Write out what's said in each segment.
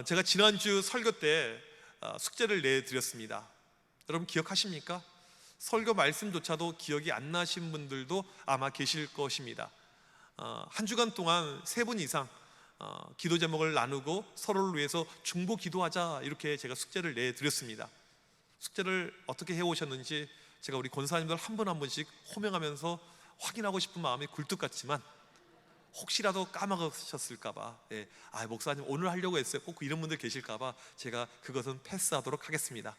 제가 지난주 설교 때 숙제를 내드렸습니다. 여러분 기억하십니까? 설교 말씀조차도 기억이 안 나신 분들도 아마 계실 것입니다. 한 주간 동안 3분 이상 기도 제목을 나누고 서로를 위해서 중보 기도하자, 이렇게 제가 숙제를 내드렸습니다. 숙제를 어떻게 해오셨는지 제가 우리 권사님들 한 분 한 분씩 호명하면서 확인하고 싶은 마음이 굴뚝 같지만 혹시라도 까먹으셨을까봐, 목사님 오늘 하려고 했어요, 꼭 이런 분들 계실까봐 제가 그것은 패스하도록 하겠습니다.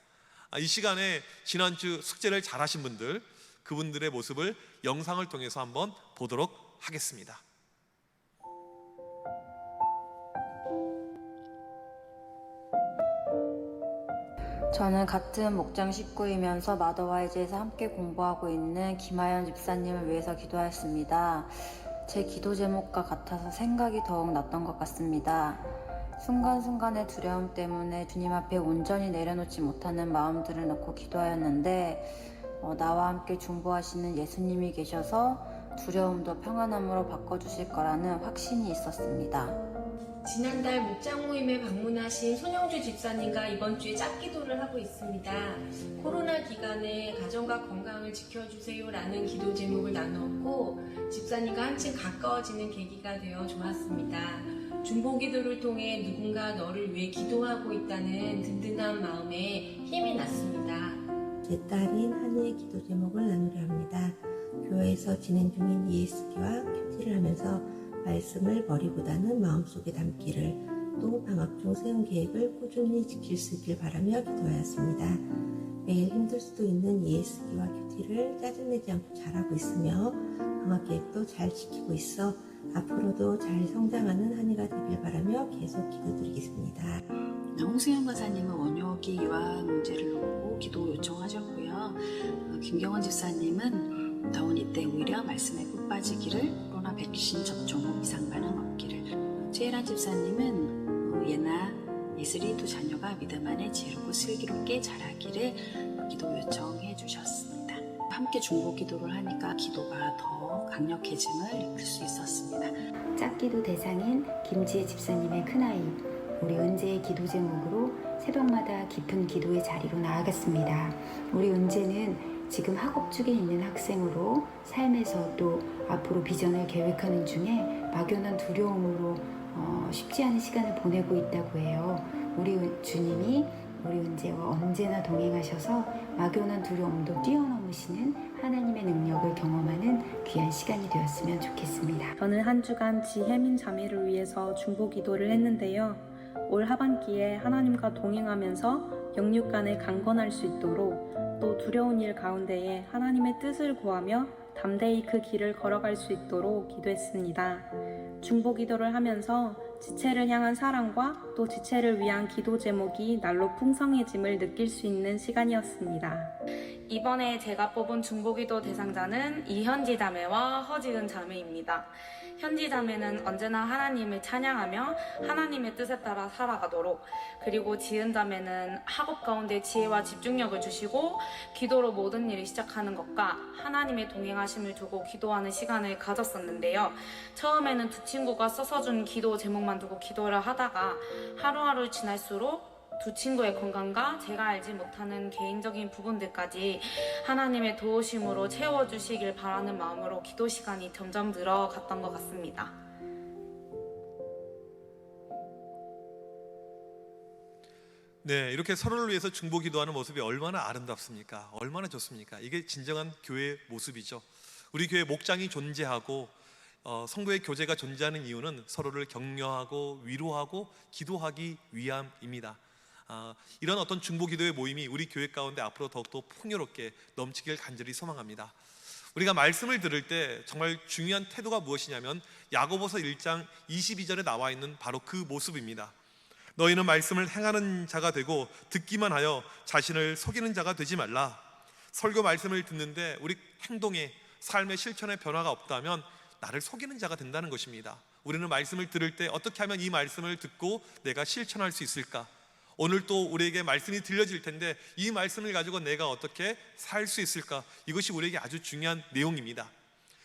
이 시간에 지난주 숙제를 잘 하신 분들, 그분들의 모습을 영상을 통해서 한번 보도록 하겠습니다. 저는 같은 목장 식구이면서 마더와이즈에서 함께 공부하고 있는 김하연 집사님을 위해서 기도하였습니다. 제 기도 제목과 같아서 생각이 더욱 났던 것 같습니다. 순간순간의 두려움 때문에 주님 앞에 온전히 내려놓지 못하는 마음들을 놓고 기도하였는데 나와 함께 중보하시는 예수님이 계셔서 두려움도 평안함으로 바꿔주실 거라는 확신이 있었습니다. 지난달 목장 모임에 방문하신 손영주 집사님과 이번 주에 짝기도를 하고 있습니다. 코로나 기간에 가정과 건강을 지켜주세요라는 기도 제목을 나누었고 집사님과 한층 가까워지는 계기가 되어 좋았습니다. 중보기도를 통해 누군가 너를 위해 기도하고 있다는 든든한 마음에 힘이 났습니다. 제 딸인 한이의 기도 제목을 나누려 합니다. 교회에서 진행 중인 ESD와 큐티를 하면서 말씀을 머리보다는 마음속에 담기를, 또 방학 중 세운 계획을 꾸준히 지킬 수 있길 바라며 기도하였습니다. 매일 힘들 수도 있는 ESD와 큐티를 짜증내지 않고 잘하고 있으며 방학 계획도 잘 지키고 있어 앞으로도 잘 성장하는 한이가 되길 바라며 계속 기도드리겠습니다. 홍승현 권사님은 원효기 유아 문제를 놓고 기도 요청하셨고요. 김경원 집사님은 더운 이때 오히려 말씀에 푹 빠지기를, 코로나 백신 접종 후 이상 반응 없기를, 최혜란 집사님은 예나 예슬이 두 자녀가 믿음 안에 지혜롭고 슬기롭게 자라기를 기도 요청해 주셨습니다. 함께 중보 기도를 하니까 기도가 더 강력해짐을 느낄 수 있었습니다. 짝기도 대상인 김지혜 집사님의 큰아이 우리 은재의 기도 제목으로 새벽마다 깊은 기도의 자리로 나아갔습니다. 우리 은재는 지금 학업 중에 있는 학생으로 삶에서 또 앞으로 비전을 계획하는 중에 막연한 두려움으로 쉽지 않은 시간을 보내고 있다고 해요. 우리 주님이 우리 은재와 언제나 동행하셔서 막연한 두려움도 뛰어넘으시는 하나님의 능력을 경험하는 귀한 시간이 되었으면 좋겠습니다. 저는 한 주간 지혜민 자매를 위해서 중보 기도를 했는데요. 올 하반기에 하나님과 동행하면서 영육간에 강건할 수 있도록, 또 두려운 일 가운데에 하나님의 뜻을 구하며 담대히 그 길을 걸어갈 수 있도록 기도했습니다. 중보 기도를 하면서 지체를 향한 사랑과 또 지체를 위한 기도 제목이 날로 풍성해짐을 느낄 수 있는 시간이었습니다. 이번에 제가 뽑은 중보기도 대상자는 이현지 자매와 허지은 자매입니다. 현지 자매는 언제나 하나님을 찬양하며 하나님의 뜻에 따라 살아가도록, 그리고 지은 자매는 학업 가운데 지혜와 집중력을 주시고 기도로 모든 일을 시작하는 것과 하나님의 동행하심을 두고 기도하는 시간을 가졌었는데요. 처음에는 두 친구가 써서 준 기도 제목만 두고 기도를 하다가 하루하루 지날수록 두 친구의 건강과 제가 알지 못하는 개인적인 부분들까지 하나님의 도우심으로 채워주시길 바라는 마음으로 기도 시간이 점점 늘어갔던 것 같습니다. 네, 이렇게 서로를 위해서 중보 기도하는 모습이 얼마나 아름답습니까? 얼마나 좋습니까? 이게 진정한 교회의 모습이죠. 우리 교회 목장이 존재하고 성도의 교제가 존재하는 이유는 서로를 격려하고 위로하고 기도하기 위함입니다. 이런 어떤 중보 기도의 모임이 우리 교회 가운데 앞으로 더욱더 풍요롭게 넘치길 간절히 소망합니다. 우리가 말씀을 들을 때 정말 중요한 태도가 무엇이냐면 야고보서 1장 22절에 나와 있는 바로 그 모습입니다. 너희는 말씀을 행하는 자가 되고 듣기만 하여 자신을 속이는 자가 되지 말라. 설교 말씀을 듣는데 우리 행동에, 삶의 실천에 변화가 없다면 나를 속이는 자가 된다는 것입니다. 우리는 말씀을 들을 때 어떻게 하면 이 말씀을 듣고 내가 실천할 수 있을까? 오늘 또 우리에게 말씀이 들려질 텐데 이 말씀을 가지고 내가 어떻게 살 수 있을까? 이것이 우리에게 아주 중요한 내용입니다.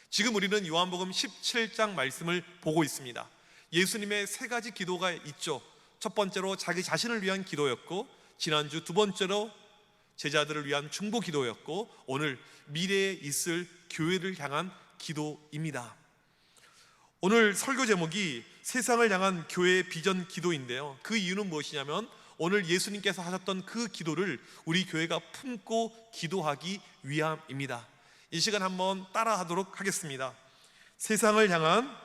지금 우리는 요한복음 17장 말씀을 보고 있습니다. 예수님의 3가지 기도가 있죠. 첫 번째로 자기 자신을 위한 기도였고, 지난주 두 번째로 제자들을 위한 중보 기도였고, 오늘 미래에 있을 교회를 향한 기도입니다. 오늘 설교 제목이 세상을 향한 교회의 비전 기도인데요, 그 이유는 무엇이냐면 오늘 예수님께서 하셨던 그 기도를 우리 교회가 품고 기도하기 위함입니다. 이 시간 한번 따라하도록 하겠습니다. 세상을 향한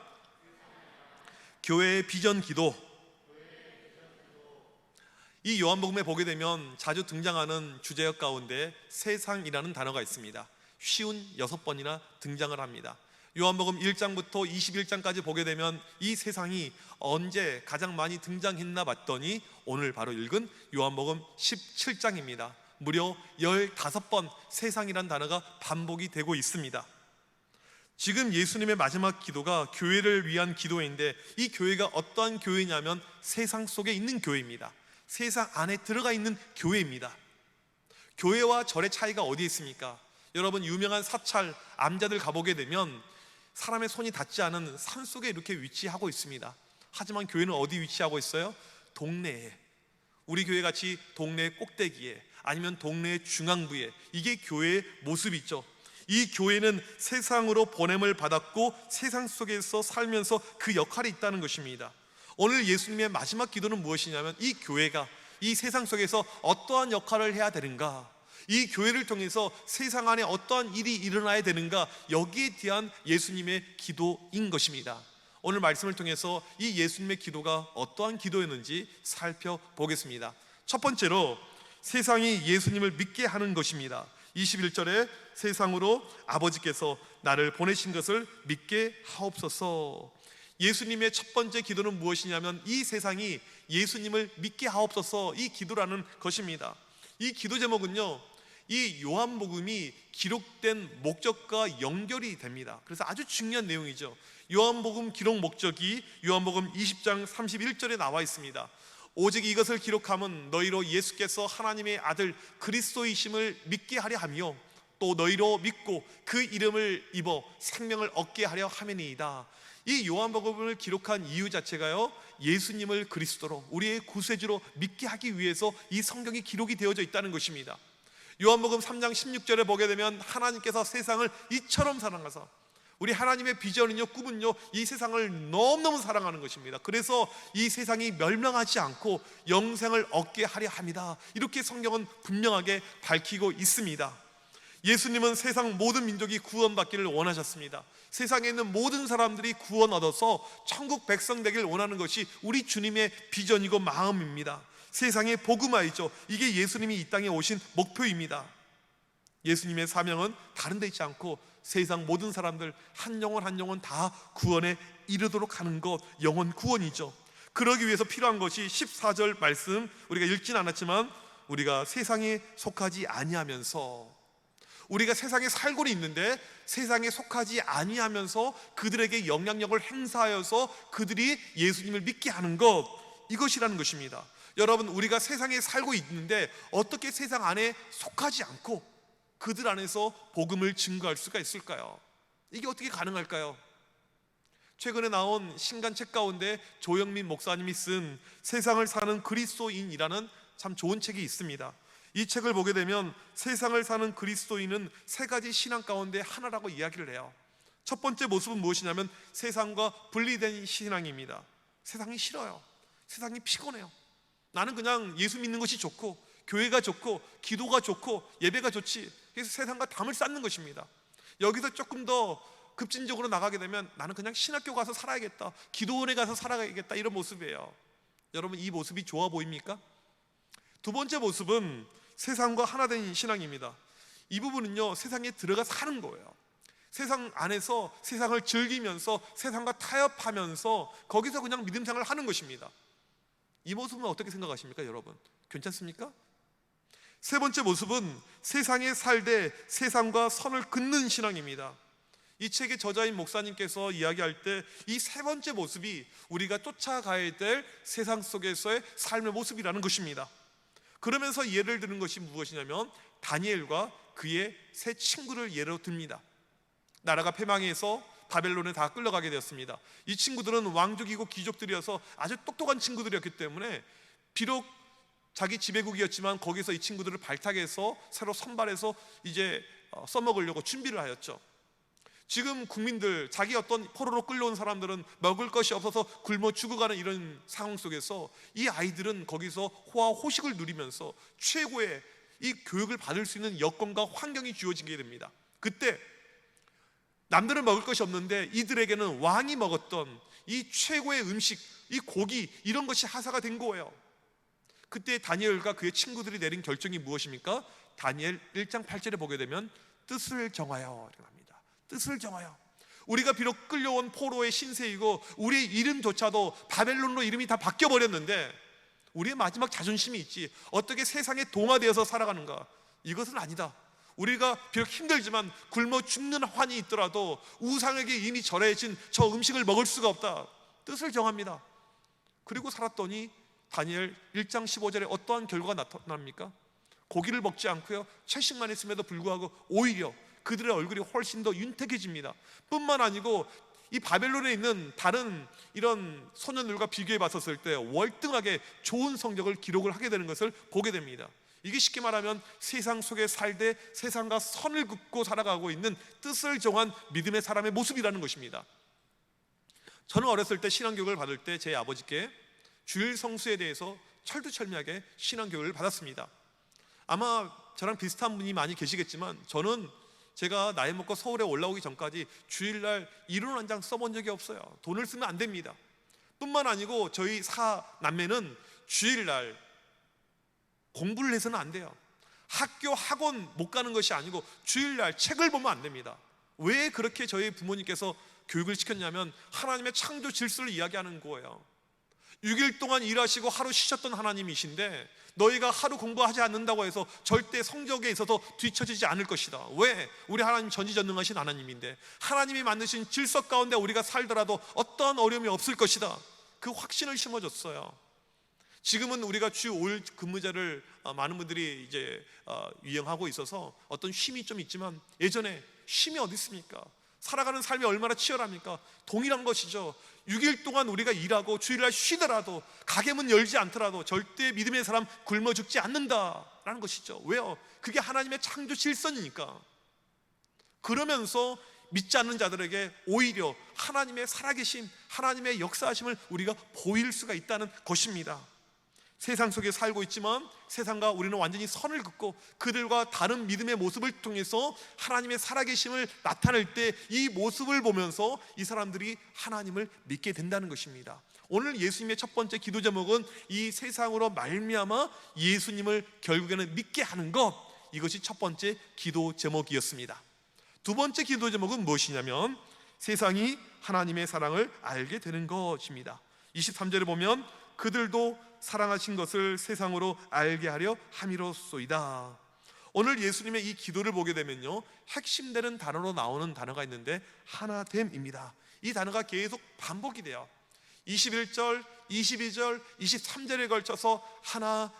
교회의 비전 기도. 이 요한복음에 보게 되면 자주 등장하는 주제역 가운데 세상이라는 단어가 있습니다. 쉬운 6번이나 등장을 합니다. 요한복음 1장부터 21장까지 보게 되면 이 세상이 언제 가장 많이 등장했나 봤더니 오늘 바로 읽은 요한복음 17장입니다. 무려 15번 세상이란 단어가 반복이 되고 있습니다. 지금 예수님의 마지막 기도가 교회를 위한 기도인데, 이 교회가 어떠한 교회냐면 세상 속에 있는 교회입니다. 세상 안에 들어가 있는 교회입니다. 교회와 절의 차이가 어디에 있습니까? 여러분, 유명한 사찰, 암자들 가보게 되면 사람의 손이 닿지 않은 산속에 이렇게 위치하고 있습니다. 하지만 교회는 어디 위치하고 있어요? 동네에, 우리 교회같이 동네 꼭대기에, 아니면 동네 중앙부에, 이게 교회의 모습이죠. 이 교회는 세상으로 보냄을 받았고 세상 속에서 살면서 그 역할이 있다는 것입니다. 오늘 예수님의 마지막 기도는 무엇이냐면 이 교회가 이 세상 속에서 어떠한 역할을 해야 되는가, 이 교회를 통해서 세상 안에 어떠한 일이 일어나야 되는가, 여기에 대한 예수님의 기도인 것입니다. 오늘 말씀을 통해서 이 예수님의 기도가 어떠한 기도였는지 살펴보겠습니다. 첫 번째로 세상이 예수님을 믿게 하는 것입니다. 21절에 세상으로 아버지께서 나를 보내신 것을 믿게 하옵소서. 예수님의 첫 번째 기도는 무엇이냐면 이 세상이 예수님을 믿게 하옵소서, 이 기도라는 것입니다. 이 기도 제목은요, 이 요한복음이 기록된 목적과 연결이 됩니다. 그래서 아주 중요한 내용이죠. 요한복음 기록 목적이 요한복음 20장 31절에 나와 있습니다. 오직 이것을 기록함은 너희로 예수께서 하나님의 아들 그리스도이심을 믿게 하려 하며 또 너희로 믿고 그 이름을 입어 생명을 얻게 하려 함이니이다. 이 요한복음을 기록한 이유 자체가요, 예수님을 그리스도로, 우리의 구세주로 믿게 하기 위해서 이 성경이 기록이 되어져 있다는 것입니다. 요한복음 3장 16절에 보게 되면 하나님께서 세상을 이처럼 사랑하사, 우리 하나님의 비전은요, 꿈은요, 이 세상을 너무너무 사랑하는 것입니다. 그래서 이 세상이 멸망하지 않고 영생을 얻게 하려 합니다. 이렇게 성경은 분명하게 밝히고 있습니다. 예수님은 세상 모든 민족이 구원받기를 원하셨습니다. 세상에 있는 모든 사람들이 구원 얻어서 천국 백성 되길 원하는 것이 우리 주님의 비전이고 마음입니다. 세상의 복음화이죠. 이게 예수님이 이 땅에 오신 목표입니다. 예수님의 사명은 다른 데 있지 않고 세상 모든 사람들 한 영혼 한 영혼 다 구원에 이르도록 하는 것, 영혼 구원이죠. 그러기 위해서 필요한 것이 14절 말씀, 우리가 읽진 않았지만 우리가 세상에 속하지 아니하면서, 우리가 세상에 살고는 있는데 세상에 속하지 아니하면서 그들에게 영향력을 행사하여서 그들이 예수님을 믿게 하는 것, 이것이라는 것입니다. 여러분, 우리가 세상에 살고 있는데 어떻게 세상 안에 속하지 않고 그들 안에서 복음을 증거할 수가 있을까요? 이게 어떻게 가능할까요? 최근에 나온 신간책 가운데 조영민 목사님이 쓴 세상을 사는 그리스도인이라는 참 좋은 책이 있습니다. 이 책을 보게 되면 세상을 사는 그리스도인은 세 가지 신앙 가운데 하나라고 이야기를 해요. 첫 번째 모습은 무엇이냐면 세상과 분리된 신앙입니다. 세상이 싫어요. 세상이 피곤해요. 나는 그냥 예수 믿는 것이 좋고 교회가 좋고 기도가 좋고 예배가 좋지, 그래서 세상과 담을 쌓는 것입니다. 여기서 조금 더 급진적으로 나가게 되면 나는 그냥 신학교 가서 살아야겠다, 기도원에 가서 살아야겠다, 이런 모습이에요. 여러분, 이 모습이 좋아 보입니까? 두 번째 모습은 세상과 하나 된 신앙입니다. 이 부분은요, 세상에 들어가 사는 거예요. 세상 안에서 세상을 즐기면서 세상과 타협하면서 거기서 그냥 믿음 생활을 하는 것입니다. 이 모습은 어떻게 생각하십니까, 여러분? 괜찮습니까? 세 번째 모습은 세상에 살되 세상과 선을 긋는 신앙입니다. 이 책의 저자인 목사님께서 이야기할 때 이 세 번째 모습이 우리가 쫓아가야 될 세상 속에서의 삶의 모습이라는 것입니다. 그러면서 예를 드는 것이 무엇이냐면 다니엘과 그의 세 친구를 예로 듭니다. 나라가 패망해서 바벨론에 다 끌려가게 되었습니다. 이 친구들은 왕족이고 귀족들이어서 아주 똑똑한 친구들이었기 때문에 비록 자기 지배국이었지만 거기서 이 친구들을 발탁해서 새로 선발해서 이제 써먹으려고 준비를 하였죠. 지금 국민들, 자기 어떤 포로로 끌려온 사람들은 먹을 것이 없어서 굶어 죽어가는 이런 상황 속에서 이 아이들은 거기서 호화 호식을 누리면서 최고의 이 교육을 받을 수 있는 여건과 환경이 주어지게 됩니다. 그때 남들은 먹을 것이 없는데 이들에게는 왕이 먹었던 이 최고의 음식, 이 고기, 이런 것이 하사가 된 거예요. 그때 다니엘과 그의 친구들이 내린 결정이 무엇입니까? 다니엘 1장 8절에 보게 되면 뜻을 정하여 합니다. 뜻을 정하여. 우리가 비록 끌려온 포로의 신세이고 우리의 이름조차도 바벨론으로 이름이 다 바뀌어버렸는데 우리의 마지막 자존심이 있지, 어떻게 세상에 동화되어서 살아가는가? 이것은 아니다. 우리가 비록 힘들지만 굶어 죽는 환이 있더라도 우상에게 이미 절해진 저 음식을 먹을 수가 없다. 뜻을 정합니다. 그리고 살았더니 다니엘 1장 15절에 어떠한 결과가 나타납니까? 고기를 먹지 않고요, 채식만 했음에도 불구하고 오히려 그들의 얼굴이 훨씬 더 윤택해집니다. 뿐만 아니고 이 바벨론에 있는 다른 이런 소년들과 비교해 봤었을 때 월등하게 좋은 성적을 기록을 하게 되는 것을 보게 됩니다. 이게 쉽게 말하면 세상 속에 살되 세상과 선을 긋고 살아가고 있는 뜻을 정한 믿음의 사람의 모습이라는 것입니다. 저는 어렸을 때 신앙교육을 받을 때 제 아버지께 주일 성수에 대해서 철두철미하게 신앙교육을 받았습니다. 아마 저랑 비슷한 분이 많이 계시겠지만 저는 제가 나이 먹고 서울에 올라오기 전까지 주일날 이론 한 장 써본 적이 없어요. 돈을 쓰면 안 됩니다. 뿐만 아니고 저희 사남매는 주일날 공부를 해서는 안 돼요. 학교 학원 못 가는 것이 아니고 주일날 책을 보면 안 됩니다. 왜 그렇게 저희 부모님께서 교육을 시켰냐면 하나님의 창조 질서를 이야기하는 거예요. 6일 동안 일하시고 하루 쉬셨던 하나님이신데 너희가 하루 공부하지 않는다고 해서 절대 성적에 있어서 뒤처지지 않을 것이다. 왜? 우리 하나님 전지전능하신 하나님인데 하나님이 만드신 질서 가운데 우리가 살더라도 어떠한 어려움이 없을 것이다. 그 확신을 심어줬어요. 지금은 우리가 주 5일 근무제를 많은 분들이 이제 유행하고 있어서 어떤 쉼이 좀 있지만 예전에 쉼이 어디 있습니까? 살아가는 삶이 얼마나 치열합니까? 동일한 것이죠. 6일 동안 우리가 일하고 주일날 쉬더라도 가게문 열지 않더라도 절대 믿음의 사람 굶어 죽지 않는다라는 것이죠. 왜요? 그게 하나님의 창조 질서니까. 그러면서 믿지 않는 자들에게 오히려 하나님의 살아계심, 하나님의 역사하심을 우리가 보일 수가 있다는 것입니다. 세상 속에 살고 있지만 세상과 우리는 완전히 선을 긋고 그들과 다른 믿음의 모습을 통해서 하나님의 살아계심을 나타낼 때 이 모습을 보면서 이 사람들이 하나님을 믿게 된다는 것입니다. 오늘 예수님의 첫 번째 기도 제목은 이 세상으로 말미암아 예수님을 결국에는 믿게 하는 것, 이것이 첫 번째 기도 제목이었습니다. 두 번째 기도 제목은 무엇이냐면 세상이 하나님의 사랑을 알게 되는 것입니다. 23절에 보면 그들도 사랑하신 것을 세상으로 알게 하려 함이로소이다. 오늘 예수님의 이 기도를 보게 되면요, 핵심되는 단어로 나오는 단어가 있는데 하나됨입니다. 이 단어가 계속 반복이 돼요. 21절, 22절, 23절에 걸쳐서 하나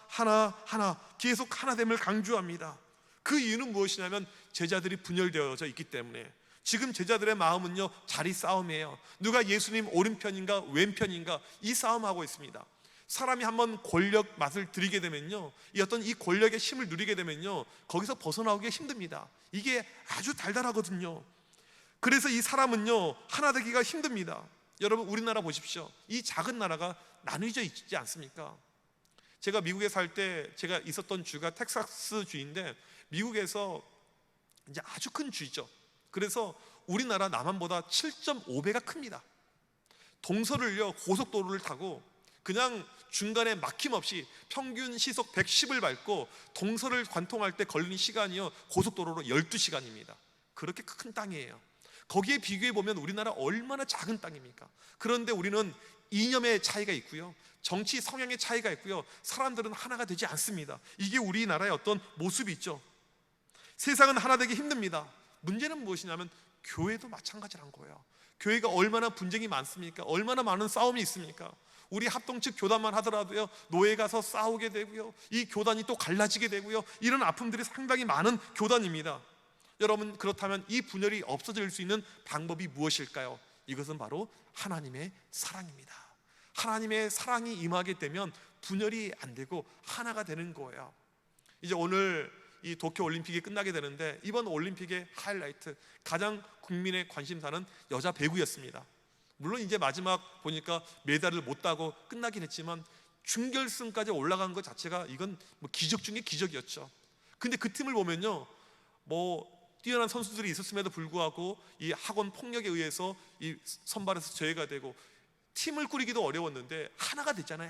계속 하나됨을 강조합니다. 그 이유는 무엇이냐면 제자들이 분열되어져 있기 때문에. 지금 제자들의 마음은요, 자리 싸움이에요. 누가 예수님 오른편인가 왼편인가 이 싸움하고 있습니다. 사람이 한번 권력 맛을 들이게 되면요, 이 권력의 힘을 누리게 되면요, 거기서 벗어나오기가 힘듭니다. 이게 아주 달달하거든요. 그래서 이 사람은요, 하나 되기가 힘듭니다. 여러분, 우리나라 보십시오. 이 작은 나라가 나뉘어져 있지 않습니까? 제가 미국에 살 때 제가 있었던 주가 텍사스 주인데 미국에서 이제 아주 큰 주이죠. 그래서 우리나라 남한보다 7.5배가 큽니다. 동서를요, 고속도로를 타고 그냥 중간에 막힘없이 평균 시속 110을 밟고 동서를 관통할 때 걸리는 시간이요, 고속도로로 12시간입니다. 그렇게 큰 땅이에요. 거기에 비교해 보면 우리나라 얼마나 작은 땅입니까? 그런데 우리는 이념의 차이가 있고요, 정치 성향의 차이가 있고요, 사람들은 하나가 되지 않습니다. 이게 우리나라의 어떤 모습이 있죠. 세상은 하나 되기 힘듭니다. 문제는 무엇이냐면 교회도 마찬가지란 거예요. 교회가 얼마나 분쟁이 많습니까? 얼마나 많은 싸움이 있습니까? 우리 합동측 교단만 하더라도요, 노예 가서 싸우게 되고요, 이 교단이 또 갈라지게 되고요, 이런 아픔들이 상당히 많은 교단입니다. 여러분, 그렇다면 이 분열이 없어질 수 있는 방법이 무엇일까요? 이것은 바로 하나님의 사랑입니다. 하나님의 사랑이 임하게 되면 분열이 안 되고 하나가 되는 거예요. 이제 오늘 이 도쿄 올림픽이 끝나게 되는데, 이번 올림픽의 하이라이트, 가장 국민의 관심사는 여자 배구였습니다. 물론 이제 마지막 보니까 메달을 못 따고 끝나긴 했지만 준결승까지 올라간 것 자체가 이건 뭐 기적 중에 기적이었죠. 근데 그 팀을 보면요, 뛰어난 선수들이 있었음에도 불구하고 이 학원 폭력에 의해서 이 선발에서 제외가 되고 팀을 꾸리기도 어려웠는데 하나가 됐잖아요.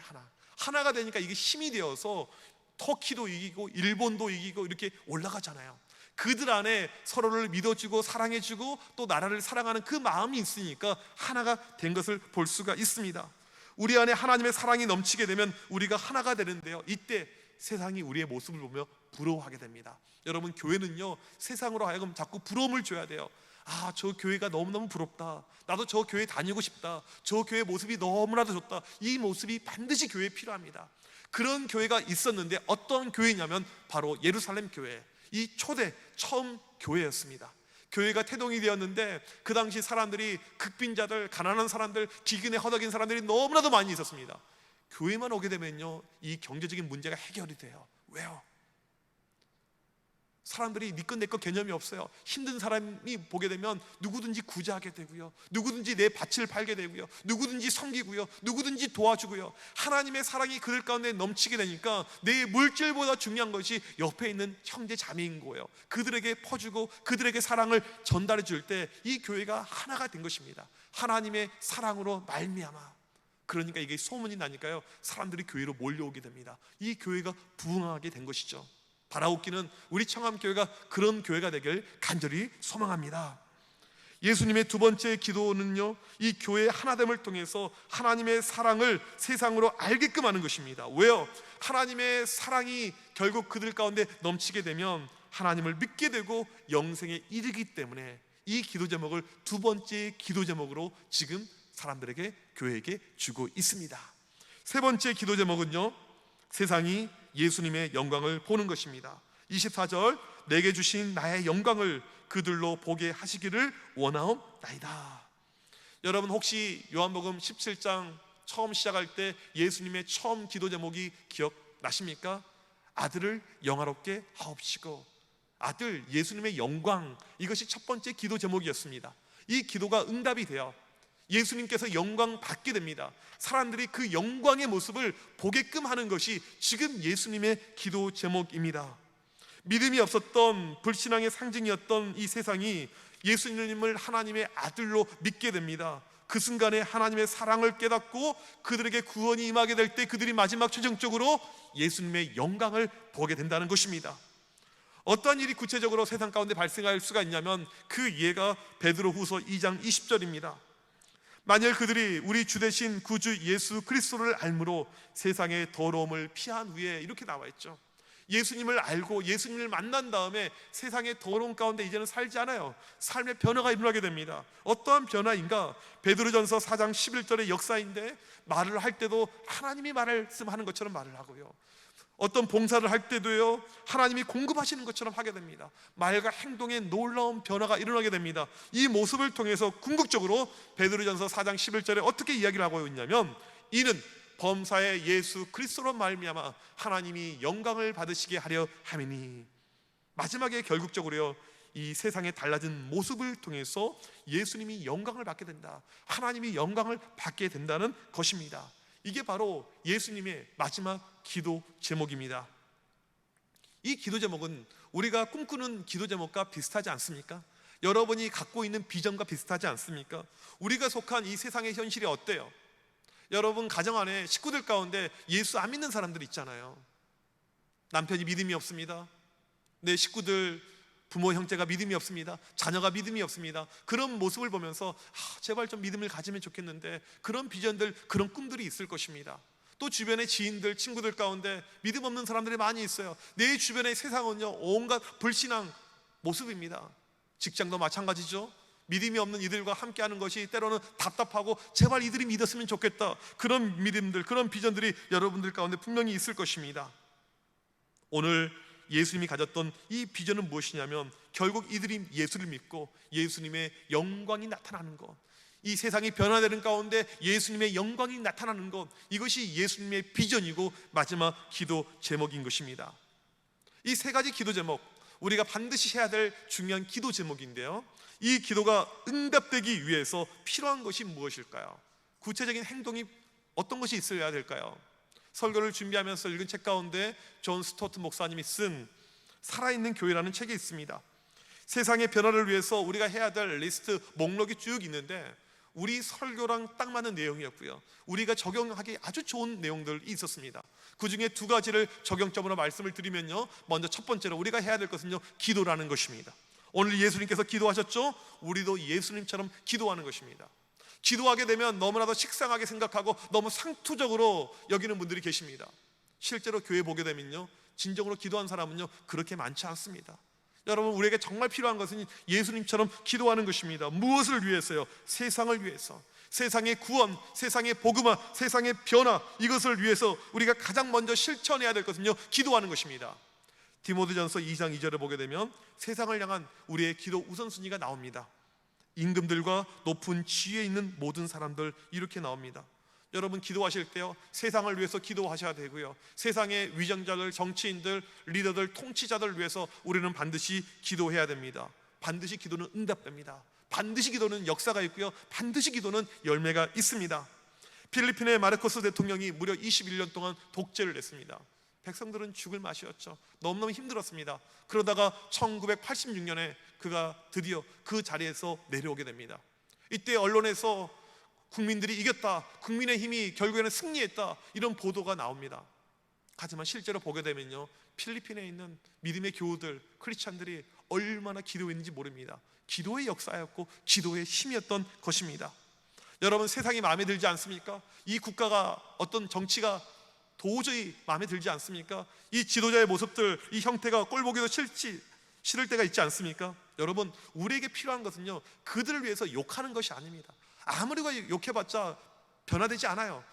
하나가 되니까 이게 힘이 되어서 터키도 이기고 일본도 이기고 이렇게 올라가잖아요. 그들 안에 서로를 믿어주고 사랑해주고 또 나라를 사랑하는 그 마음이 있으니까 하나가 된 것을 볼 수가 있습니다. 우리 안에 하나님의 사랑이 넘치게 되면 우리가 하나가 되는데요, 이때 세상이 우리의 모습을 보며 부러워하게 됩니다. 여러분, 교회는요, 세상으로 하여금 자꾸 부러움을 줘야 돼요. 아, 저 교회가 너무너무 부럽다. 나도 저 교회 다니고 싶다. 저 교회 모습이 너무나도 좋다. 이 모습이 반드시 교회에 필요합니다. 그런 교회가 있었는데 어떤 교회냐면 바로 예루살렘 교회, 이 초대 처음 교회였습니다. 교회가 태동이 되었는데 그 당시 사람들이, 극빈자들, 가난한 사람들, 기근에 허덕인 사람들이 너무나도 많이 있었습니다. 교회만 오게 되면요, 이 경제적인 문제가 해결이 돼요. 왜요? 사람들이 네 것 내 것 개념이 없어요. 힘든 사람이 보게 되면 누구든지 구제하게 되고요, 누구든지 내 밭을 팔게 되고요, 누구든지 섬기고요, 누구든지 도와주고요. 하나님의 사랑이 그들 가운데 넘치게 되니까 내 물질보다 중요한 것이 옆에 있는 형제 자매인 거예요. 그들에게 퍼주고 그들에게 사랑을 전달해 줄 때 이 교회가 하나가 된 것입니다. 하나님의 사랑으로 말미암아. 그러니까 이게 소문이 나니까요, 사람들이 교회로 몰려오게 됩니다. 이 교회가 부흥하게 된 것이죠. 바라옵기는 우리 청암교회가 그런 교회가 되길 간절히 소망합니다. 예수님의 두 번째 기도는요, 이 교회의 하나됨을 통해서 하나님의 사랑을 세상으로 알게끔 하는 것입니다. 왜요? 하나님의 사랑이 결국 그들 가운데 넘치게 되면 하나님을 믿게 되고 영생에 이르기 때문에 이 기도 제목을 두 번째 기도 제목으로 지금 사람들에게, 교회에게 주고 있습니다. 세 번째 기도 제목은요, 세상이 예수님의 영광을 보는 것입니다. 24절, 내게 주신 나의 영광을 그들로 보게 하시기를 원하옵나이다. 여러분, 혹시 요한복음 17장 처음 시작할 때 예수님의 처음 기도 제목이 기억나십니까? 아들을 영화롭게 하옵시고. 아들, 예수님의 영광, 이것이 첫 번째 기도 제목이었습니다. 이 기도가 응답이 돼요. 예수님께서 영광 받게 됩니다. 사람들이 그 영광의 모습을 보게끔 하는 것이 지금 예수님의 기도 제목입니다. 믿음이 없었던, 불신앙의 상징이었던 이 세상이 예수님을 하나님의 아들로 믿게 됩니다. 그 순간에 하나님의 사랑을 깨닫고 그들에게 구원이 임하게 될 때 그들이 마지막 최종적으로 예수님의 영광을 보게 된다는 것입니다. 어떠한 일이 구체적으로 세상 가운데 발생할 수가 있냐면 그 예가 베드로후서 2장 20절입니다. 만일 그들이 우리 주 되신 구주 예수 그리스도를 알므로 세상의 더러움을 피한 후에, 이렇게 나와 있죠. 예수님을 알고 예수님을 만난 다음에 세상의 더러움 가운데 이제는 살지 않아요. 삶의 변화가 일어나게 됩니다. 어떠한 변화인가? 베드로전서 4장 11절의 역사인데, 말을 할 때도 하나님이 말씀하는 것처럼 말을 하고요, 어떤 봉사를 할 때도요, 하나님이 공급하시는 것처럼 하게 됩니다. 말과 행동에 놀라운 변화가 일어나게 됩니다. 이 모습을 통해서 궁극적으로 베드로전서 4장 11절에 어떻게 이야기를 하고 있냐면, 이는 범사의 예수 그리스도로 말미암아 하나님이 영광을 받으시게 하려 함이니. 마지막에 결국적으로요, 이 세상의 달라진 모습을 통해서 예수님이 영광을 받게 된다, 하나님이 영광을 받게 된다는 것입니다. 이게 바로 예수님의 마지막 기도 제목입니다. 이 기도 제목은 우리가 꿈꾸는 기도 제목과 비슷하지 않습니까? 여러분이 갖고 있는 비전과 비슷하지 않습니까? 우리가 속한 이 세상의 현실이 어때요? 여러분 가정 안에 식구들 가운데 예수 안 믿는 사람들 있잖아요. 남편이 믿음이 없습니다. 내 식구들, 부모 형제가 믿음이 없습니다. 자녀가 믿음이 없습니다. 그런 모습을 보면서 제발 좀 믿음을 가지면 좋겠는데, 그런 비전들, 그런 꿈들이 있을 것입니다. 또 주변의 지인들, 친구들 가운데 믿음 없는 사람들이 많이 있어요. 내 주변의 세상은요, 온갖 불신앙 모습입니다. 직장도 마찬가지죠. 믿음이 없는 이들과 함께하는 것이 때로는 답답하고 제발 이들이 믿었으면 좋겠다, 그런 믿음들, 그런 비전들이 여러분들 가운데 분명히 있을 것입니다. 오늘 예수님이 가졌던 이 비전은 무엇이냐면 결국 이들이 예수를 믿고 예수님의 영광이 나타나는 것, 이 세상이 변화되는 가운데 예수님의 영광이 나타나는 것, 이것이 예수님의 비전이고 마지막 기도 제목인 것입니다. 이 세 가지 기도 제목, 우리가 반드시 해야 될 중요한 기도 제목인데요, 이 기도가 응답되기 위해서 필요한 것이 무엇일까요? 구체적인 행동이 어떤 것이 있어야 될까요? 설교를 준비하면서 읽은 책 가운데 존 스토트 목사님이 쓴 살아있는 교회라는 책이 있습니다. 세상의 변화를 위해서 우리가 해야 될 리스트 목록이 쭉 있는데 우리 설교랑 딱 맞는 내용이었고요, 우리가 적용하기 아주 좋은 내용들이 있었습니다. 그 중에 두 가지를 적용점으로 말씀을 드리면요, 먼저 첫 번째로 우리가 해야 될 것은요, 기도라는 것입니다. 오늘 예수님께서 기도하셨죠? 우리도 예수님처럼 기도하는 것입니다. 기도하게 되면 너무나도 식상하게 생각하고 너무 상투적으로 여기는 분들이 계십니다. 실제로 교회 보게 되면요, 진정으로 기도한 사람은요 그렇게 많지 않습니다. 여러분, 우리에게 정말 필요한 것은 예수님처럼 기도하는 것입니다. 무엇을 위해서요? 세상을 위해서, 세상의 구원, 세상의 복음화, 세상의 변화, 이것을 위해서 우리가 가장 먼저 실천해야 될 것은요, 기도하는 것입니다. 디모데전서 2장 2절에 보게 되면 세상을 향한 우리의 기도 우선순위가 나옵니다. 임금들과 높은 지위에 있는 모든 사람들, 이렇게 나옵니다. 여러분, 기도하실 때요, 세상을 위해서 기도하셔야 되고요, 세상의 위정자들, 정치인들, 리더들, 통치자들을 위해서 우리는 반드시 기도해야 됩니다. 반드시 기도는 응답됩니다. 반드시 기도는 역사가 있고요, 반드시 기도는 열매가 있습니다. 필리핀의 마르코스 대통령이 무려 21년 동안 독재를 했습니다. 백성들은 죽을 맛이었죠. 너무너무 힘들었습니다. 그러다가 1986년에 그가 드디어 그 자리에서 내려오게 됩니다. 이때 언론에서 국민들이 이겼다, 국민의 힘이 결국에는 승리했다, 이런 보도가 나옵니다. 하지만 실제로 보게 되면요, 필리핀에 있는 믿음의 교우들, 크리스찬들이 얼마나 기도했는지 모릅니다. 기도의 역사였고 기도의 힘이었던 것입니다. 여러분, 세상이 마음에 들지 않습니까? 이 국가가, 어떤 정치가 도저히 마음에 들지 않습니까? 이 지도자의 모습들, 이 형태가 꼴보기도 싫을 때가 있지 않습니까? 여러분, 우리에게 필요한 것은요, 그들을 위해서 욕하는 것이 아닙니다. 아무리 욕해봤자 변화되지 않아요.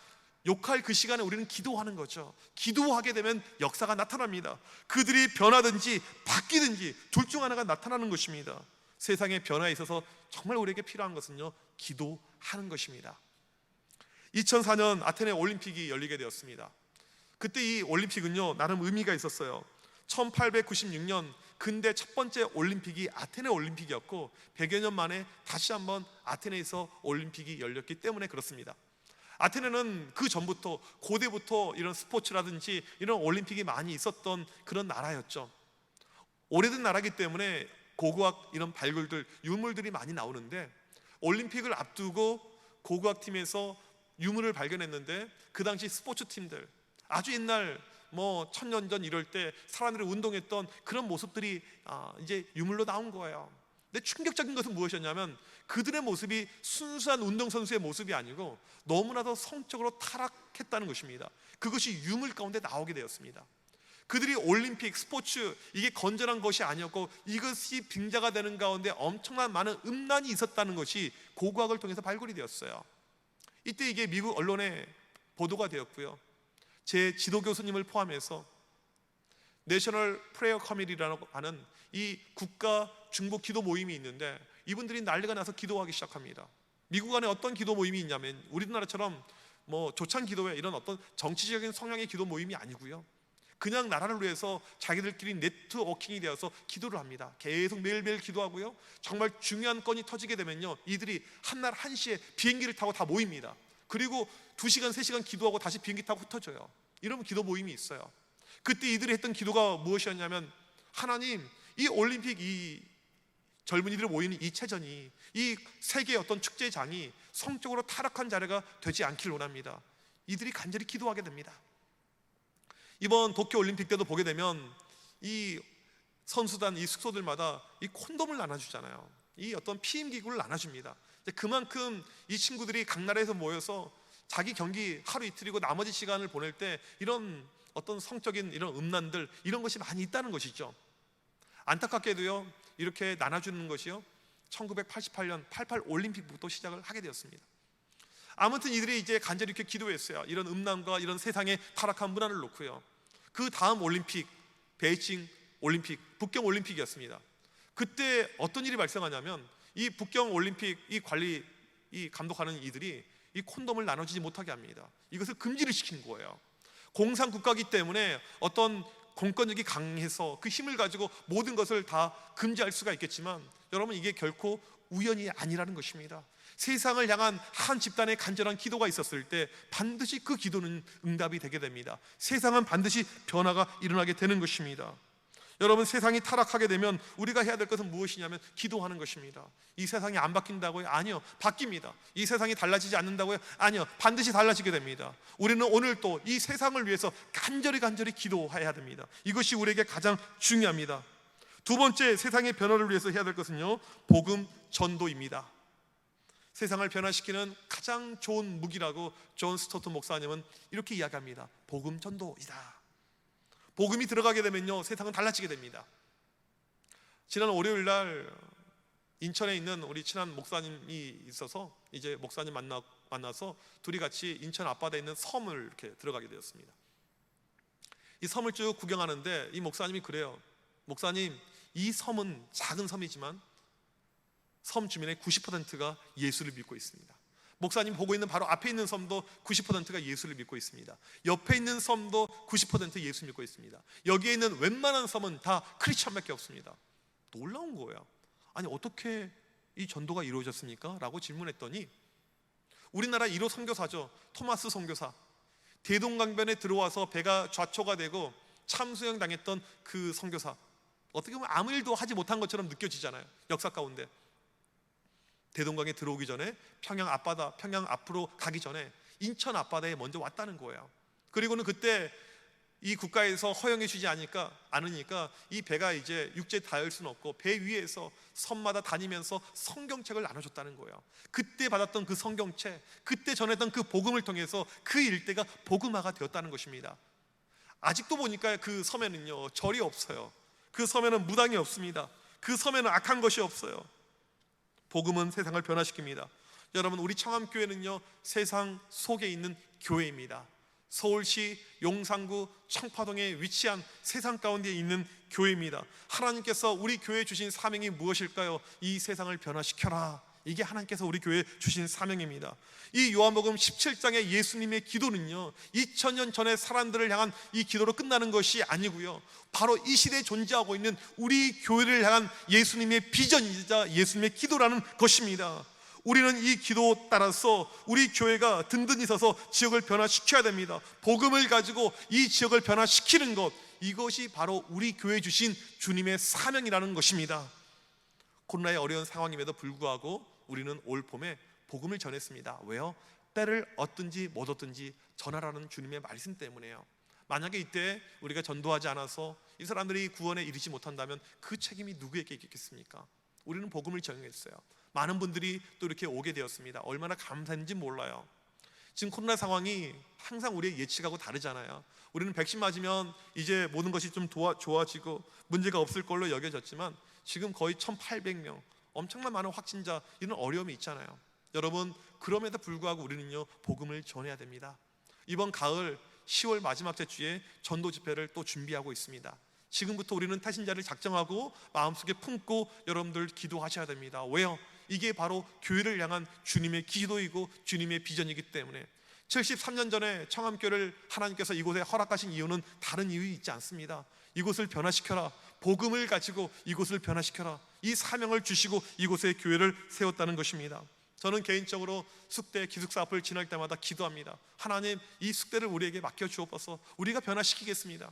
욕할 그 시간에 우리는 기도하는 거죠. 기도하게 되면 역사가 나타납니다. 그들이 변하든지 바뀌든지 둘 중 하나가 나타나는 것입니다. 세상의 변화에 있어서 정말 우리에게 필요한 것은요, 기도하는 것입니다. 2004년 아테네 올림픽이 열리게 되었습니다. 그때 이 올림픽은요, 나름 의미가 있었어요. 1896년 근대 첫 번째 올림픽이 아테네 올림픽이었고 100여 년 만에 다시 한번 아테네에서 올림픽이 열렸기 때문에 그렇습니다. 아테네는 그 전부터, 고대부터 이런 스포츠라든지 이런 올림픽이 많이 있었던 그런 나라였죠. 오래된 나라이기 때문에 고고학 이런 발굴들, 유물들이 많이 나오는데, 올림픽을 앞두고 고고학팀에서 유물을 발견했는데 그 당시 스포츠 팀들, 아주 옛날 1000년 전 이럴 때 사람들이 운동했던 그런 모습들이 이제 유물로 나온 거예요. 근데 충격적인 것은 무엇이었냐면, 그들의 모습이 순수한 운동선수의 모습이 아니고 너무나도 성적으로 타락했다는 것입니다. 그것이 유물 가운데 나오게 되었습니다. 그들이 올림픽, 스포츠, 이게 건전한 것이 아니었고 이것이 빙자가 되는 가운데 엄청난 많은 음란이 있었다는 것이 고고학을 통해서 발굴이 되었어요. 이때 이게 미국 언론에 보도가 되었고요, 제 지도 교수님을 포함해서 내셔널 프레이어 커미티라고 하는 이 국가 중보 기도 모임이 있는데, 이분들이 난리가 나서 기도하기 시작합니다. 미국 안에 어떤 기도 모임이 있냐면, 우리나라처럼 조찬 기도회, 이런 어떤 정치적인 성향의 기도 모임이 아니고요, 그냥 나라를 위해서 자기들끼리 네트워킹이 되어서 기도를 합니다. 계속 매일매일 기도하고요, 정말 중요한 건이 터지게 되면요, 이들이 한날 1시에 비행기를 타고 다 모입니다. 그리고 2시간, 3시간 기도하고 다시 비행기 타고 흩어져요. 이런 기도 모임이 있어요. 그때 이들이 했던 기도가 무엇이었냐면, 하나님, 이 올림픽, 이 젊은이들이 모이는 이 체전이, 이 세계의 어떤 축제장이 성적으로 타락한 자리가 되지 않길 원합니다. 이들이 간절히 기도하게 됩니다. 이번 도쿄올림픽 때도 보게 되면 이 선수단, 이 숙소들마다 이 콘돔을 나눠주잖아요. 이 어떤 피임기구를 나눠줍니다. 그만큼 이 친구들이 각 나라에서 모여서 자기 경기 하루 이틀이고 나머지 시간을 보낼 때 이런 어떤 성적인 이런 음란들, 이런 것이 많이 있다는 것이죠. 안타깝게도요, 이렇게 나눠주는 것이요, 1988년 88 올림픽부터 시작을 하게 되었습니다. 아무튼 이들이 이제 간절히 이렇게 기도했어요. 이런 음란과 이런 세상의 타락한 문화를 놓고요. 그 다음 올림픽 베이징 올림픽, 북경 올림픽이었습니다. 그때 어떤 일이 발생하냐면 이 북경 올림픽 이 감독하는 이들이 이 콘돔을 나눠주지 못하게 합니다. 이것을 금지를 시킨 거예요. 공산 국가이기 때문에 어떤 공권력이 강해서 그 힘을 가지고 모든 것을 다 금지할 수가 있겠지만, 여러분, 이게 결코 우연이 아니라는 것입니다. 세상을 향한 한 집단의 간절한 기도가 있었을 때 반드시 그 기도는 응답이 되게 됩니다. 세상은 반드시 변화가 일어나게 되는 것입니다. 여러분, 세상이 타락하게 되면 우리가 해야 될 것은 무엇이냐면 기도하는 것입니다. 이 세상이 안 바뀐다고요? 아니요, 바뀝니다. 이 세상이 달라지지 않는다고요? 아니요, 반드시 달라지게 됩니다. 우리는 오늘 또 이 세상을 위해서 간절히 기도해야 됩니다. 이것이 우리에게 가장 중요합니다. 두 번째, 세상의 변화를 위해서 해야 될 것은요, 복음 전도입니다. 세상을 변화시키는 가장 좋은 무기라고 존 스토트 목사님은 이렇게 이야기합니다. 복음 전도이다. 복음이 들어가게 되면요, 세상은 달라지게 됩니다. 지난 월요일 날 인천에 있는 우리 친한 목사님이 있어서 이제 목사님 만나서 둘이 같이 인천 앞바다에 있는 섬을 이렇게 들어가게 되었습니다. 이 섬을 쭉 구경하는데 이 목사님이 그래요. 목사님, 이 섬은 작은 섬이지만 섬 주민의 90%가 예수를 믿고 있습니다. 목사님 보고 있는 바로 앞에 있는 섬도 90%가 예수를 믿고 있습니다. 옆에 있는 섬도 90% 예수 믿고 있습니다. 여기에 있는 웬만한 섬은 다 크리스천밖에 없습니다. 놀라운 거예요. 아니, 어떻게 이 전도가 이루어졌습니까? 라고 질문했더니 우리나라 1호 선교사죠. 토마스 선교사. 대동강변에 들어와서 배가 좌초가 되고 참수형 당했던 그 선교사. 어떻게 보면 아무 일도 하지 못한 것처럼 느껴지잖아요. 역사 가운데. 대동강에 들어오기 전에 평양 앞으로 가기 전에 인천 앞바다에 먼저 왔다는 거예요. 그리고는 그때 이 국가에서 허용해 주지 않으니까 이 배가 이제 육지에 닿을 수는 없고 배 위에서 섬마다 다니면서 성경책을 나눠줬다는 거예요. 그때 받았던 그 성경책, 그때 전했던 그 복음을 통해서 그 일대가 복음화가 되었다는 것입니다. 아직도 보니까 그 섬에는요, 절이 없어요. 그 섬에는 무당이 없습니다. 그 섬에는 악한 것이 없어요. 복음은 세상을 변화시킵니다. 여러분, 우리 청암교회는요, 세상 속에 있는 교회입니다. 서울시 용산구 청파동에 위치한 세상 가운데 있는 교회입니다. 하나님께서 우리 교회에 주신 사명이 무엇일까요? 이 세상을 변화시켜라. 이게 하나님께서 우리 교회에 주신 사명입니다. 이 요한복음 17장의 예수님의 기도는요, 2000년 전의 사람들을 향한 이 기도로 끝나는 것이 아니고요, 바로 이 시대에 존재하고 있는 우리 교회를 향한 예수님의 비전이자 예수님의 기도라는 것입니다. 우리는 이 기도 따라서 우리 교회가 든든히 서서 지역을 변화시켜야 됩니다. 복음을 가지고 이 지역을 변화시키는 것, 이것이 바로 우리 교회에 주신 주님의 사명이라는 것입니다. 코로나의 어려운 상황임에도 불구하고 우리는 올 봄에 복음을 전했습니다. 왜요? 때를 얻든지 못 얻든지 전하라는 주님의 말씀 때문에요. 만약에 이때 우리가 전도하지 않아서 이 사람들이 구원에 이르지 못한다면 그 책임이 누구에게 있겠습니까? 우리는 복음을 전했어요. 많은 분들이 또 이렇게 오게 되었습니다. 얼마나 감사한지 몰라요. 지금 코로나 상황이 항상 우리의 예측하고 다르잖아요. 우리는 백신 맞으면 이제 모든 것이 좀 좋아지고 문제가 없을 걸로 여겨졌지만 지금 거의 1,800명, 엄청난 많은 확진자, 이런 어려움이 있잖아요. 여러분, 그럼에도 불구하고 우리는요, 복음을 전해야 됩니다. 이번 가을 10월 마지막 주에 전도 집회를 또 준비하고 있습니다. 지금부터 우리는 태신자를 작정하고 마음속에 품고 여러분들 기도하셔야 됩니다. 왜요? 이게 바로 교회를 향한 주님의 기도이고 주님의 비전이기 때문에 73년 전에 청암교회를 하나님께서 이곳에 허락하신 이유는 다른 이유 있지 않습니다. 이곳을 변화시켜라, 복음을 가지고 이곳을 변화시켜라, 이 사명을 주시고 이곳에 교회를 세웠다는 것입니다. 저는 개인적으로 숙대 기숙사 앞을 지날 때마다 기도합니다. 하나님, 이 숙대를 우리에게 맡겨주옵소서. 우리가 변화시키겠습니다.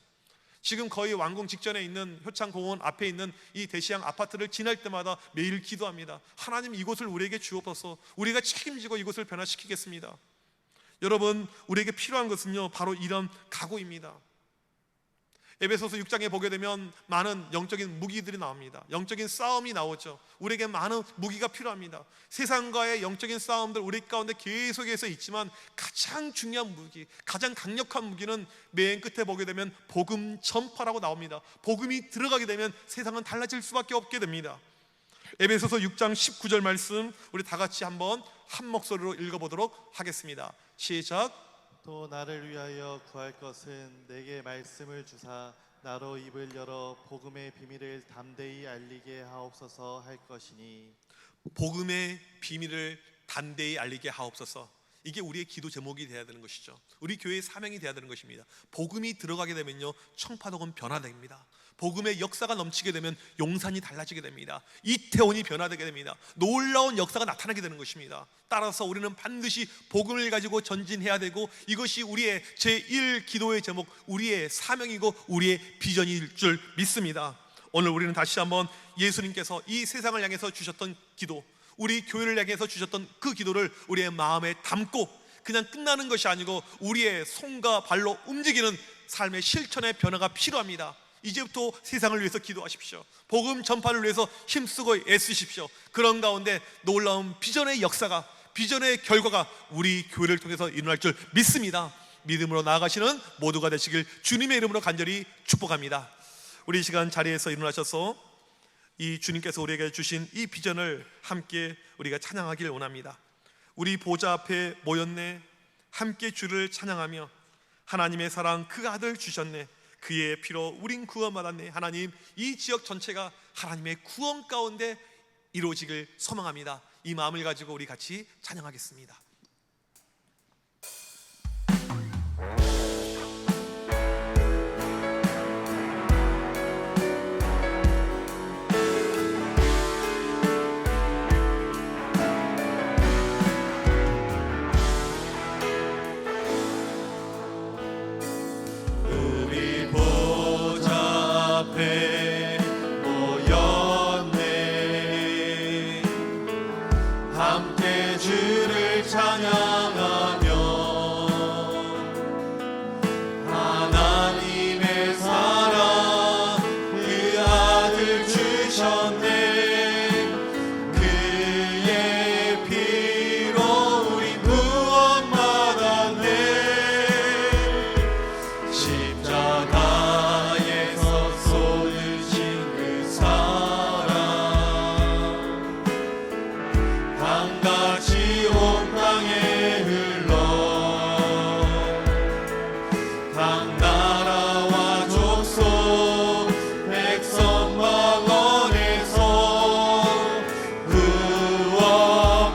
지금 거의 완공 직전에 있는 효창공원 앞에 있는 이 대시양 아파트를 지날 때마다 매일 기도합니다. 하나님, 이곳을 우리에게 주옵소서. 우리가 책임지고 이곳을 변화시키겠습니다. 여러분, 우리에게 필요한 것은요, 바로 이런 각오입니다. 에베소서 6장에 보게 되면 많은 영적인 무기들이 나옵니다. 영적인 싸움이 나오죠. 우리에게 많은 무기가 필요합니다. 세상과의 영적인 싸움들 우리 가운데 계속해서 있지만 가장 중요한 무기, 가장 강력한 무기는 맨 끝에 보게 되면 복음 전파라고 나옵니다. 복음이 들어가게 되면 세상은 달라질 수밖에 없게 됩니다. 에베소서 6장 19절 말씀 우리 다 같이 한번 한 목소리로 읽어보도록 하겠습니다. 시작. 또 나를 위하여 구할 것은 내게 말씀을 주사 나로 입을 열어 복음의 비밀을 담대히 알리게 하옵소서 할 것이니 복음의 비밀을 담대히 알리게 하옵소서. 이게 우리의 기도 제목이 돼야 되는 것이죠. 우리 교회의 사명이 돼야 되는 것입니다. 복음이 들어가게 되면요, 청파동은 변화됩니다. 복음의 역사가 넘치게 되면 용산이 달라지게 됩니다. 이태원이 변화되게 됩니다. 놀라운 역사가 나타나게 되는 것입니다. 따라서 우리는 반드시 복음을 가지고 전진해야 되고, 이것이 우리의 제1 기도의 제목, 우리의 사명이고 우리의 비전일 줄 믿습니다. 오늘 우리는 다시 한번 예수님께서 이 세상을 향해서 주셨던 기도, 우리 교회를 향해서 주셨던 그 기도를 우리의 마음에 담고 그냥 끝나는 것이 아니고 우리의 손과 발로 움직이는 삶의 실천의 변화가 필요합니다. 이제부터 세상을 위해서 기도하십시오. 복음 전파를 위해서 힘쓰고 애쓰십시오. 그런 가운데 놀라운 비전의 역사가, 비전의 결과가 우리 교회를 통해서 일어날 줄 믿습니다. 믿음으로 나아가시는 모두가 되시길 주님의 이름으로 간절히 축복합니다. 우리 이 시간 자리에서 일어나셔서 이 주님께서 우리에게 주신 이 비전을 함께 우리가 찬양하길 원합니다. 우리 보좌 앞에 모였네, 함께 주를 찬양하며 하나님의 사랑 그 아들 주셨네, 그의 피로 우린 구원받았네. 하나님, 이 지역 전체가 하나님의 구원 가운데 이루어지길 소망합니다. 이 마음을 가지고 우리 같이 찬양하겠습니다. 함께 주를 찬양하며 하나님의 사랑 그 아들 주셨네, 그의 피로 우리 구원받았네. 십자가에서 쏟으신 그 사랑 강같이 온 땅에 흘러 각 나라와 족속 백성 망원에서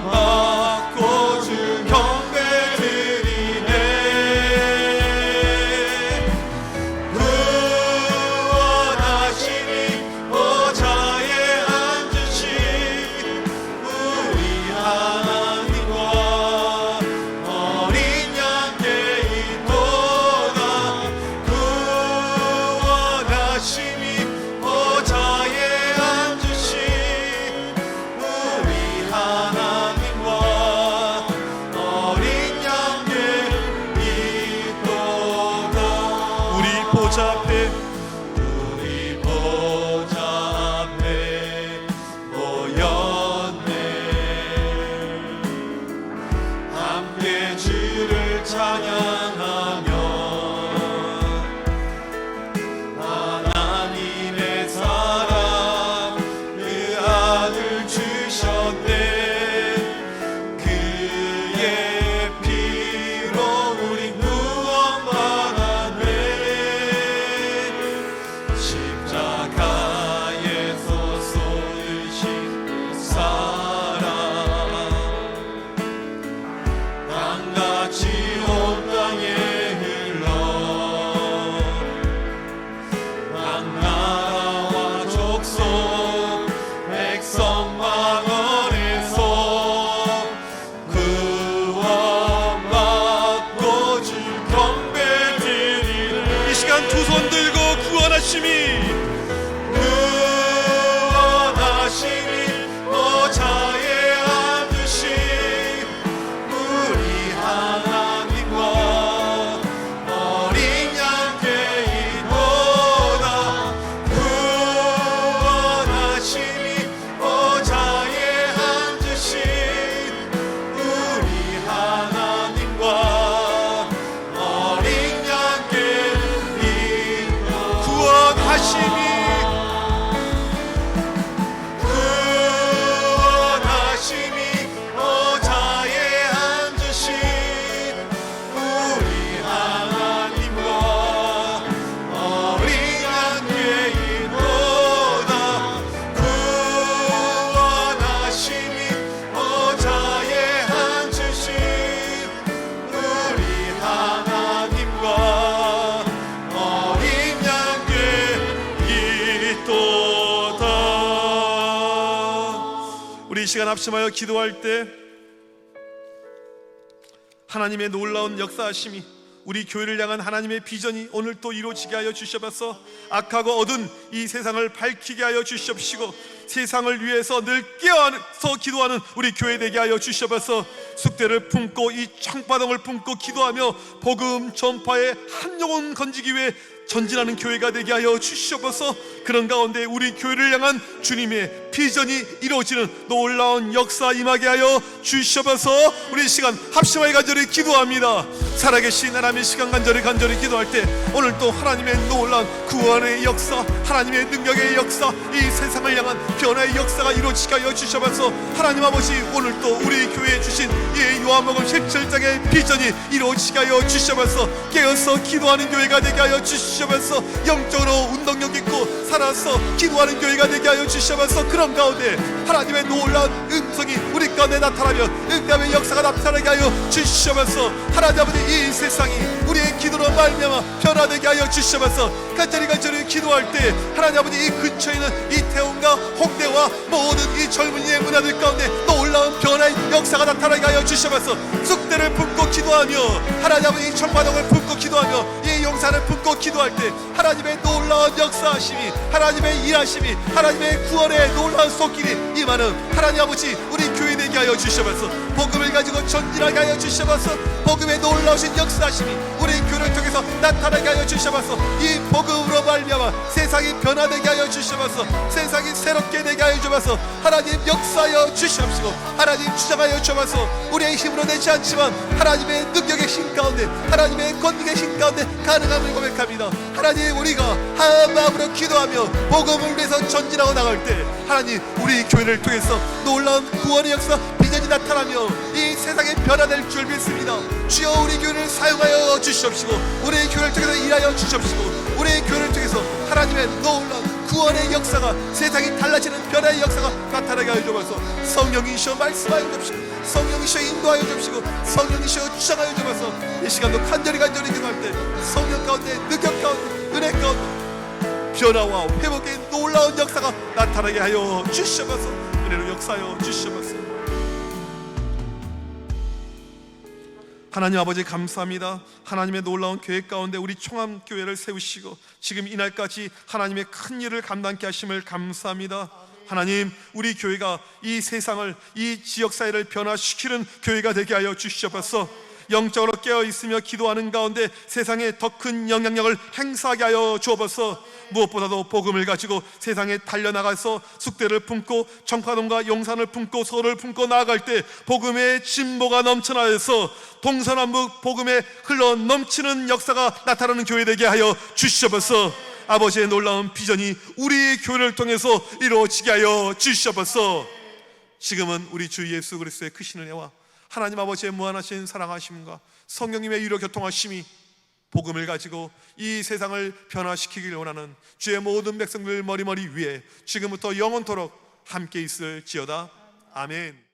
구원받고 주 경배 드리네. 구원하시니 보좌에 앉으신 우리 하나님과 어린 양께 있도다. 구원하시니 보좌에 앉으신 우리 하나님과 어린 양께 있도다. 우리 보좌 앞에 모였네, 함께 주를 찬양하며 하나님의 사랑 그 아들 주셨네, 그의 피로 우리 구원받았네. 십자가에서 쏟으신 그 사랑 강같이 온 땅에 흘러 각 나라와 족속 백성 망원에서 구원받고 주 경배 드리네. 이 시간 두 손 들고 구원하심이 보좌에 앉으신 우리 하나님과 어린 양께 있도다. 구원하시니 보좌에 우리 이 시간 합심하여 기도할 때 하나님의 놀라운 역사하심이, 우리 교회를 향한 하나님의 비전이 오늘 또 이루어지게 하여 주시옵소서. 악하고 어두운 이 세상을 밝히게 하여 주시옵시고, 세상을 위해서 늘 깨어서 기도하는 우리 교회 되게 하여 주시옵소서. 숙대를 품고 이 청바닥을 품고 기도하며 복음 전파에 한 영혼 건지기 위해 전진하는 교회가 되게 하여 주시옵소서. 그런 가운데 우리 교회를 향한 주님의 비전이 이루어지는 놀라운 역사 임하게 하여 주시옵소서. 우리 시간 합심하여 간절히 기도합니다. 살아계신 하나님의 시간 간절히 기도할 때 오늘 또 하나님의 놀라운 구원의 역사, 하나님의 능력의 역사, 이 세상을 향한 변화의 역사가 이루어지게 하여 주시옵소서. 하나님 아버지, 오늘 또 우리 교회에 주신 이 요한복음 17장의 비전이 이루어지게 하여 주시옵소서. 깨어서 기도하는 교회가 되게 하여 주시옵소서. 영적으로 운동력 있고 살아서 기도하는 교회가 되게 하여 주시옵소서. 그런 가운데 하나님의 놀라운 음성이 우리 가운데 나타나며 응답의 역사가 나타나게 하여 주시옵소서. 하나님 아버지, 이 세상이 우리의 기도로 말미암아 변화되게 하여 주시옵소서. 간절히 기도할 때 하나님 아버지, 이 근처에 있는 이태원과 홍대와 모든 이 젊은이의 문화들 가운데 놀라운 변화의 역사가 나타나게 하여 주시옵소서. 쑥대를 품고 기도하며 하나님 아버지, 이 청바닥을 품고 기도하며 이 용산을 품고 기도할 때 하나님의 놀라운 역사하심이, 하나님의 일하심이, 하나님의 구원의 놀라운 손길이 임하는 하나님 아버지, 우리 교회 되게 하여 주시옵소서. 복음을 가지고 전진하게 하여 주시옵소서. 복음의 놀라우신 역사하심이 우리 교회를 통해서 나타나게 하여 주시옵소서. 이 복음으로 말미암아 세상이 변화되게 하여 주시옵소서. 세상이 새롭게 되게 하여 주옵소서. 하나님 역사하여 주시옵시고, 하나님 주장하여 주옵소서. 우리의 힘으로 되지 않지만 하나님의 능력의 힘 가운데, 하나님의 권능의 힘 가운데 가능함을 고백합니다. 하나님, 우리가 한 마음으로 기도하며 복음을 위해서 전진하고 나갈 때 하나님, 우리 교회를 통해서 놀라운 구원의 역사, 비전이 나타나며 이 세상에 변화될 줄 믿습니다. 주여, 우리 교회를 사용하여 주시옵시고, 우리 교회를 통해서 일하여 주시옵시고, 우리 교회를 통해서 하나님의 놀라운 구원의 역사가, 세상이 달라지는 변화의 역사가 나타나게 하여 주옵소서. 성령이시여 말씀하여 주옵시고, 성령이시여 인도하여 주옵시고, 성령이시여 주장하여 주옵소서. 이 시간도 간절히 기도할 때 성령 가운데, 능력 가운데, 은혜 가운데 변화와 회복의 놀라운 역사가 나타나게 하여 주시옵소서. 은혜로 역사하여 주시옵소서. 하나님 아버지, 감사합니다. 하나님의 놀라운 계획 가운데 우리 총암교회를 세우시고 지금 이날까지 하나님의 큰 일을 감당케 하심을 감사합니다. 하나님, 우리 교회가 이 세상을, 이 지역사회를 변화시키는 교회가 되게 하여 주시옵소서. 영적으로 깨어있으며 기도하는 가운데 세상에 더 큰 영향력을 행사하게 하여 주옵소서. 무엇보다도 복음을 가지고 세상에 달려나가서 숙대를 품고 청파동과 용산을 품고 서울을 품고 나아갈 때 복음의 진보가 넘쳐나서 동서남북 복음에 흘러 넘치는 역사가 나타나는 교회 되게 하여 주시옵소서. 아버지의 놀라운 비전이 우리 교회를 통해서 이루어지게 하여 주시옵소서. 지금은 우리 주 예수 그리스도의 크신 은혜와 하나님 아버지의 무한하신 사랑하심과 성령님의 유로 교통하심이 복음을 가지고 이 세상을 변화시키길 원하는 주의 모든 백성들 머리머리 위에 지금부터 영원토록 함께 있을지어다. 아멘.